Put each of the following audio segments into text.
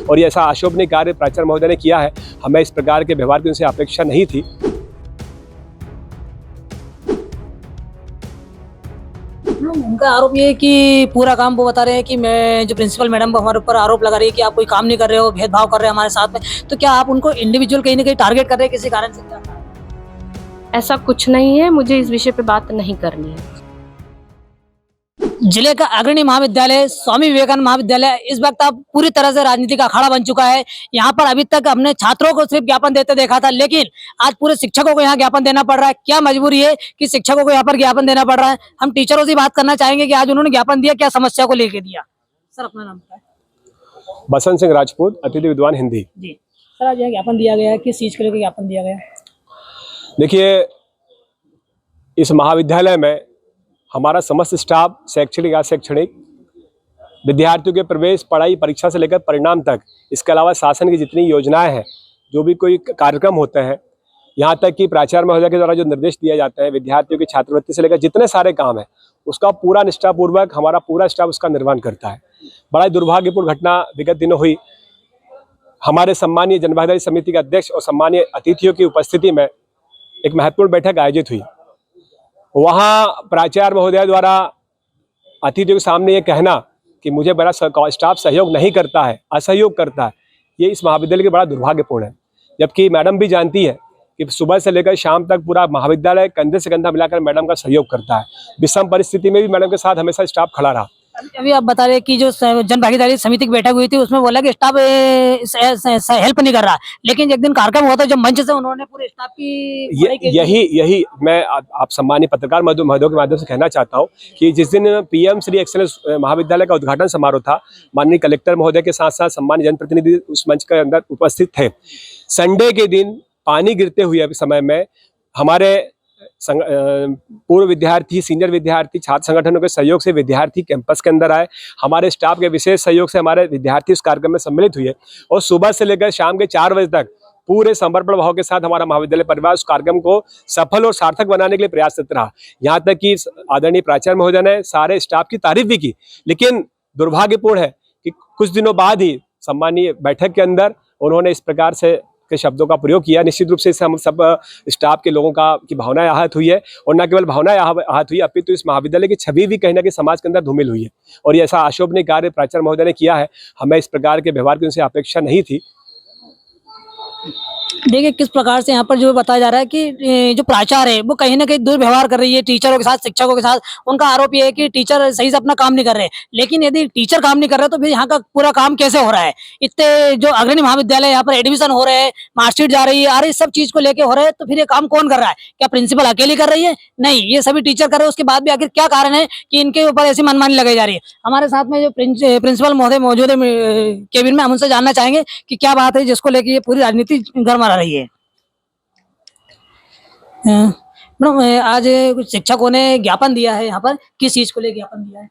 और ये ऐसा अशोभनीय कार्य प्राचार्य महोदय ने किया है, हमें इस प्रकार के व्यवहार की उनसे अपेक्षा नहीं थी। उनका आरोप ये है कि पूरा काम वो बता रहे हैं कि मैं जो प्रिंसिपल मैडम हमारे ऊपर आरोप लगा रही है कि आप कोई काम नहीं कर रहे हो, भेदभाव कर रहे हैं हमारे साथ में। तो क्या आप उनको इंडिविजुअल कहीं ना कहीं टारगेट कर रहे हैं किसी कारण से? क्या ऐसा कुछ नहीं है, मुझे इस विषय पे बात नहीं करनी है। जिले का अग्रणी महाविद्यालय स्वामी विवेकानंद महाविद्यालय इस वक्त अब पूरी तरह से राजनीति का अखाड़ा बन चुका है। यहाँ पर अभी तक हमने छात्रों को सिर्फ ज्ञापन देते देखा था, लेकिन आज पूरे शिक्षकों को यहाँ ज्ञापन देना पड़ रहा है। क्या मजबूरी है कि शिक्षकों को यहाँ पर ज्ञापन देना पड़ रहा है? हम टीचरों से बात करना चाहेंगे कि आज उन्होंने ज्ञापन दिया, क्या समस्या को लेकर दिया। सर अपना नाम बताएं। बसंत सिंह राजपूत, अतिथि विद्वान हिंदी। जी सर, आज यह ज्ञापन दिया गया है, किस चीज के लिए ज्ञापन दिया गया? देखिए, इस महाविद्यालय में हमारा समस्त स्टाफ शैक्षणिक अशैक्षणिक विद्यार्थियों के प्रवेश, पढ़ाई, परीक्षा से लेकर परिणाम तक, इसके अलावा शासन की जितनी योजनाएं हैं, जो भी कोई कार्यक्रम होते हैं, यहाँ तक कि प्राचार्य महोदय के द्वारा जो निर्देश दिए जाते हैं, विद्यार्थियों की छात्रवृत्ति से लेकर जितने सारे काम हैं, उसका पूरा निष्ठापूर्वक हमारा पूरा स्टाफ उसका निर्वहन करता है। बड़ा दुर्भाग्यपूर्ण घटना विगत दिनों हुई। हमारे सम्मानीय जनभागीदारी समिति के अध्यक्ष और सम्मानीय अतिथियों की उपस्थिति में एक महत्वपूर्ण बैठक आयोजित हुई। वहाँ प्राचार्य महोदय द्वारा अतिथियों के सामने ये कहना कि मुझे बड़ा स्टाफ सहयोग नहीं करता है, असहयोग करता है, ये इस महाविद्यालय के बड़ा दुर्भाग्यपूर्ण है। जबकि मैडम भी जानती है कि सुबह से लेकर शाम तक पूरा महाविद्यालय कंधे से कंधा मिलाकर मैडम का सहयोग करता है। विषम परिस्थिति में भी मैडम के साथ हमेशा स्टाफ खड़ा रहा। अभी आप बता रहे कि जो जन भागीदारी समिति की बैठक हुई थी उसमें बोला कि स्टाफ हेल्प नहीं कर रहा, लेकिन एक दिन कार्यक्रम हुआ था जब मंच से उन्होंने पूरे स्टाफ की यही मैं आप सम्मानीय पत्रकार महोदय के माध्यम से कहना चाहता हूं कि जिस दिन पीएम श्री एक्सेलेंस महाविद्यालय का उद्घाटन समारोह था, माननीय कलेक्टर महोदय के साथ साथ सम्मानित जनप्रतिनिधि उस मंच के अंदर उपस्थित थे। संडे के दिन पानी गिरते हुए समय में हमारे पूर्व विद्यार्थी, सीनियर विद्यार्थी, छात्र संगठनों के सहयोग से विद्यार्थी कैंपस के अंदर आए। हमारे स्टाफ के विशेष सहयोग से हमारे विद्यार्थी उस कार्यक्रम में सम्मिलित हुए और सुबह से लेकर शाम के 4 बजे तक पूरे समर्पण भाव के साथ हमारा महाविद्यालय परिवार उस कार्यक्रम को सफल और सार्थक बनाने के लिए प्रयासरत रहा। यहाँ तक कि आदरणीय प्राचार्य महोदय ने सारे स्टाफ की तारीफ भी की। लेकिन दुर्भाग्यपूर्ण है कि कुछ दिनों बाद ही सम्मानीय बैठक के अंदर उन्होंने इस प्रकार से के शब्दों का प्रयोग किया। निश्चित रूप से इससे हम सब स्टाफ के लोगों की भावनाएं आहत हुई है, और न केवल भावनाएं आहत हुई, अपितु इस महाविद्यालय की छवि भी कहीं ना कहीं समाज के अंदर धूमिल हुई है। और ये ऐसा अशोभनीय कार्य प्राचार्य महोदय ने किया है, हमें इस प्रकार के व्यवहार की उनसे अपेक्षा नहीं थी। देखिए किस प्रकार से यहाँ पर जो बताया जा रहा है कि जो प्राचार्य है वो कहीं ना कहीं दुर्व्यवहार कर रही है टीचरों के साथ, शिक्षकों के साथ। उनका आरोप ये है कि टीचर सही से अपना काम नहीं कर रहे, लेकिन यदि टीचर काम नहीं कर रहे तो फिर यहाँ का पूरा काम कैसे हो रहा है? इतने जो अग्रणी महाविद्यालय यहाँ पर एडमिशन हो रहे हैं, मार्कशीट जा रही है, अरे इस सब चीज को लेके हो रहे हैं, तो फिर ये काम कौन कर रहा है? क्या प्रिंसिपल अकेली कर रही है? नहीं, ये सभी टीचर कर रहे हैं। उसके बाद भी आखिर क्या कारण है कि इनके ऊपर ऐसी मनमानी लगाई जा रही है? हमारे साथ में जो प्रिंसिपल महोदय मौजूद है केबिन में, हम उनसे जानना चाहेंगे कि क्या बात है जिसको लेके ये पूरी राजनीति गरमा रही है। मैडम, आज कुछ शिक्षकों ने ज्ञापन दिया है, यहाँ पर किस चीज को लेकर ज्ञापन दिया है?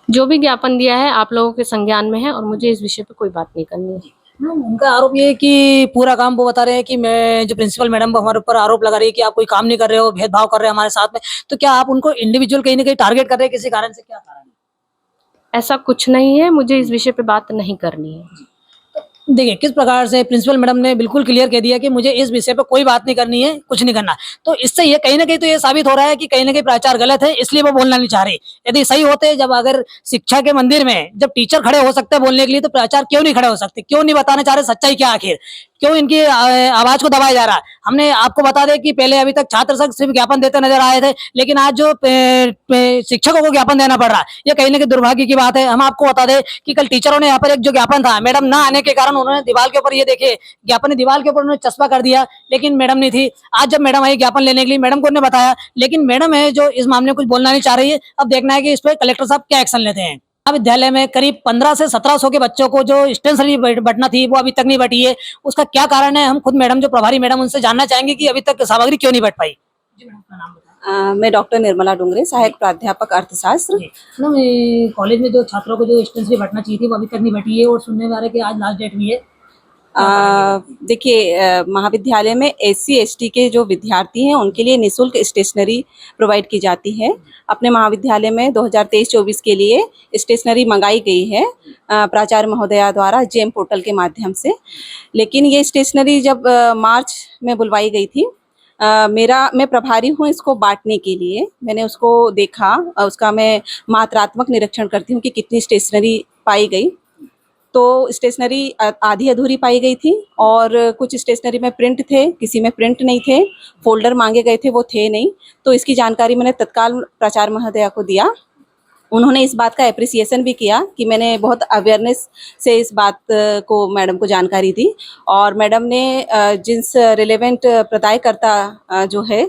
जो भी ज्ञापन दिया है आप लोगों के संज्ञान में है और मुझे इस विषय पे कोई बात नहीं करनी है। उनका आरोप ये है कि पूरा काम वो बता रहे हैं कि मैं जो प्रिंसिपल मैडम हमारे ऊपर आरोप लगा रही है कि आप कोई काम नहीं कर रहे हो, भेदभाव कर रहे हैं हमारे साथ में। तो क्या आप उनको इंडिविजुअल कहीं ना कहीं टारगेट कर रहे हैं किसी कारण से? क्या कारण है? ऐसा कुछ नहीं है, मुझे इस विषय पे बात नहीं करनी है। देखिए किस प्रकार से प्रिंसिपल मैडम ने बिल्कुल क्लियर कह दिया कि मुझे इस विषय पर कोई बात नहीं करनी है, कुछ नहीं करना। तो इससे ये कहीं ना कहीं तो ये साबित हो रहा है कि कहीं ना कहीं प्राचार्य गलत है, इसलिए वो बोलना नहीं चाह रही। यदि सही होते, जब अगर शिक्षा के मंदिर में जब टीचर खड़े हो सकते हैं बोलने के लिए, तो प्राचार्य क्यों नहीं खड़े हो सकते? क्यों नहीं बताना चाह रहे सच्चाई क्या? आखिर क्यों इनकी आवाज को दबाया जा रहा है? हमने आपको बता दें कि पहले अभी तक छात्र संघ सिर्फ ज्ञापन देते नजर आए थे, लेकिन आज जो शिक्षकों को ज्ञापन देना पड़ रहा है, ये कहीं ना कहीं दुर्भाग्य की बात है। हम आपको बता दें कि कल टीचरों ने यहाँ पर एक जो ज्ञापन था, मैडम ना आने के कारण उन्होंने दीवार के ऊपर, ये देखिए ज्ञापन दीवार के ऊपर उन्होंने चस्पा कर दिया, लेकिन मैडम नहीं थी। आज जब मैडम आई ज्ञापन लेने के लिए, मैडम को उन्होंने बताया, लेकिन मैडम है जो इस मामले में कुछ बोलना नहीं चाह रही है। अब देखना है कि इस पर कलेक्टर साहब क्या एक्शन लेते हैं। विद्यालय में करीब 1500 से 1700 के बच्चों को जो स्टेशनरी बंटना थी वो अभी तक नहीं बटी है। उसका क्या कारण है? हम खुद मैडम जो प्रभारी मैडम, उनसे जानना चाहेंगे कि अभी तक सामग्री क्यों नहीं बट पाई। जी मैडम, अपना नाम बताएं। मैं डॉक्टर निर्मला डुंगरे, सहायक प्राध्यापक अर्थशास्त्र। कॉलेज में जो छात्रों को जो स्टेशनरी बटना चाहिए थी वो अभी तक नहीं बटी है, और सुनने में आ रहा है कि आज लास्ट डेट भी है। देखिए, महाविद्यालय में SC ST के जो विद्यार्थी हैं उनके लिए निःशुल्क स्टेशनरी प्रोवाइड की जाती है। अपने महाविद्यालय में 2023-24 के लिए स्टेशनरी मंगाई गई है प्राचार्य महोदया द्वारा जेम पोर्टल के माध्यम से। लेकिन ये स्टेशनरी जब मार्च में बुलवाई गई थी, मैं प्रभारी हूँ इसको बांटने के लिए। मैंने उसको देखा, उसका मैं मात्रात्मक निरीक्षण करती हूँ कि कितनी स्टेशनरी पाई गई। तो स्टेशनरी आधी अधूरी पाई गई थी और कुछ स्टेशनरी में प्रिंट थे, किसी में प्रिंट नहीं थे, फोल्डर मांगे गए थे वो थे नहीं। तो इसकी जानकारी मैंने तत्काल प्राचार्य महोदया को दिया। उन्होंने इस बात का एप्रिसिएशन भी किया कि मैंने बहुत अवेयरनेस से इस बात को मैडम को जानकारी दी और मैडम ने जिस रिलेवेंट प्रदायकर्ता जो है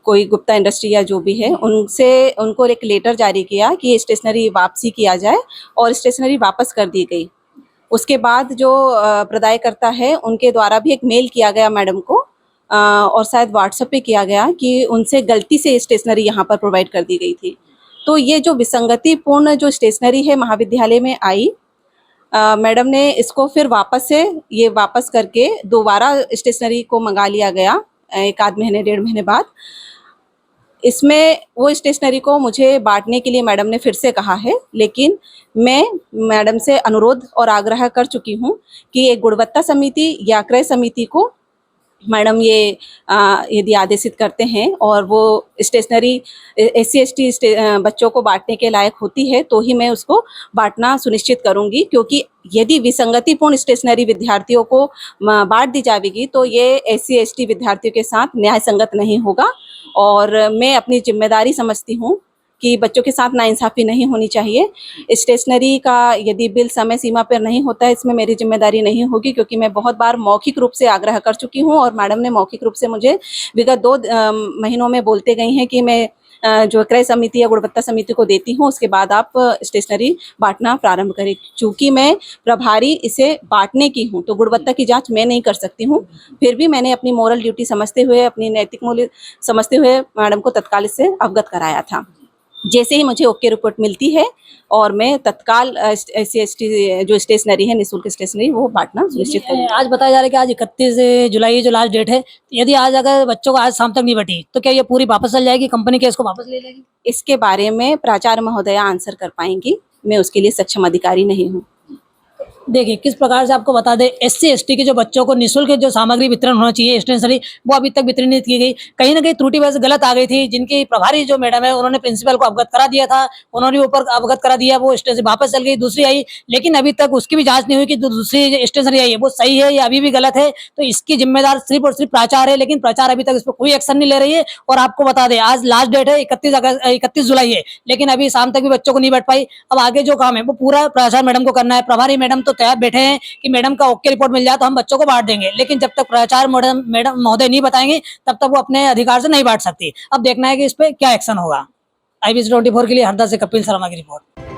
कोई गुप्ता इंडस्ट्री या जो भी है उनको एक लेटर जारी किया कि स्टेशनरी वापसी किया जाए और स्टेशनरी वापस कर दी गई। उसके बाद जो प्रदायकर्ता है उनके द्वारा भी एक मेल किया गया मैडम को और शायद व्हाट्सएप पे किया गया कि उनसे गलती से स्टेशनरी यहाँ पर प्रोवाइड कर दी गई थी। तो ये जो विसंगतिपूर्ण जो स्टेशनरी है महाविद्यालय में आई, मैडम ने इसको फिर वापस करके दोबारा स्टेशनरी को मंगा लिया गया एक आध महीने 1.5 महीने बाद। इसमें वो स्टेशनरी को मुझे बांटने के लिए मैडम ने फिर से कहा है, लेकिन मैं मैडम से अनुरोध और आग्रह कर चुकी हूँ कि एक गुणवत्ता समिति या क्रय समिति को मैडम ये यदि आदेशित करते हैं और वो स्टेशनरी SC ST बच्चों को बांटने के लायक होती है तो ही मैं उसको बांटना सुनिश्चित करूंगी, क्योंकि यदि विसंगतिपूर्ण स्टेशनरी विद्यार्थियों को बांट दी जाएगी तो ये SC ST विद्यार्थियों के साथ न्याय संगत नहीं होगा। और मैं अपनी जिम्मेदारी समझती हूँ कि बच्चों के साथ नाइंसाफ़ी नहीं होनी चाहिए। स्टेशनरी का यदि बिल समय सीमा पर नहीं होता है, इसमें मेरी जिम्मेदारी नहीं होगी, क्योंकि मैं बहुत बार मौखिक रूप से आग्रह कर चुकी हूँ और मैडम ने मौखिक रूप से मुझे विगत 2 महीनों में बोलते गई हैं कि मैं जो क्रय समिति या गुणवत्ता समिति को देती हूँ उसके बाद आप स्टेशनरी बांटना प्रारंभ करें। चूँकि मैं प्रभारी इसे बांटने की हूँ तो गुणवत्ता की जांच मैं नहीं कर सकती हूँ, फिर भी मैंने अपनी मोरल ड्यूटी समझते हुए, अपनी नैतिक मूल्य समझते हुए मैडम को तत्काल इससे अवगत कराया था। जैसे ही मुझे ओके रिपोर्ट मिलती है और मैं तत्काल SC ST जो स्टेशनरी है निःशुल्क स्टेशनरी वो बांटना सुनिश्चित करूँगी। आज बताया जा रहा है कि आज 31 जुलाई जो लास्ट डेट है, यदि आज अगर बच्चों को आज शाम तक नहीं बटी तो क्या ये पूरी वापस चल जाएगी, कंपनी क्या इसको वापस ले लेगी? इसके बारे में प्राचार्य महोदया आंसर कर पाएंगी, मैं उसके लिए सक्षम अधिकारी नहीं हूँ। देखिए किस प्रकार से आपको बता दें, SC ST के जो बच्चों को निःशुल्क जो सामग्री वितरण होना चाहिए स्टेशनरी, वो अभी तक वितरण नहीं की गई। कहीं ना कहीं त्रुटि वजह से गलत आ गई थी। जिनकी प्रभारी जो मैडम है उन्होंने प्रिंसिपल को अवगत करा दिया था, उन्होंने ऊपर अवगत करा दिया, वो स्टेशनरी वापस चल गई, दूसरी आई, लेकिन अभी तक उसकी भी जांच नहीं हुई कि जो दूसरी स्टेशनरी आई है वो सही है या अभी भी गलत है। तो इसकी जिम्मेदार सिर्फ और सिर्फ प्राचार्य है, लेकिन प्राचार्य अभी तक इस पर कोई एक्शन नहीं ले रही है। और आपको बता दें आज लास्ट डेट है 31 जुलाई है, लेकिन अभी शाम तक भी बच्चों को नहीं बैठ पाई। अब आगे जो काम है वो पूरा प्राचार्य मैडम को करना है। प्रभारी मैडम तो तैयार बैठे हैं कि मैडम का ओके रिपोर्ट मिल जाए तो हम बच्चों को बांट देंगे, लेकिन जब तक प्राचार्य मैडम महोदय नहीं बताएंगे तब तक वो अपने अधिकार से नहीं बांट सकती। अब देखना है कि इस पे क्या एक्शन होगा। IBC 24 के लिए हरदा से कपिल शर्मा की रिपोर्ट।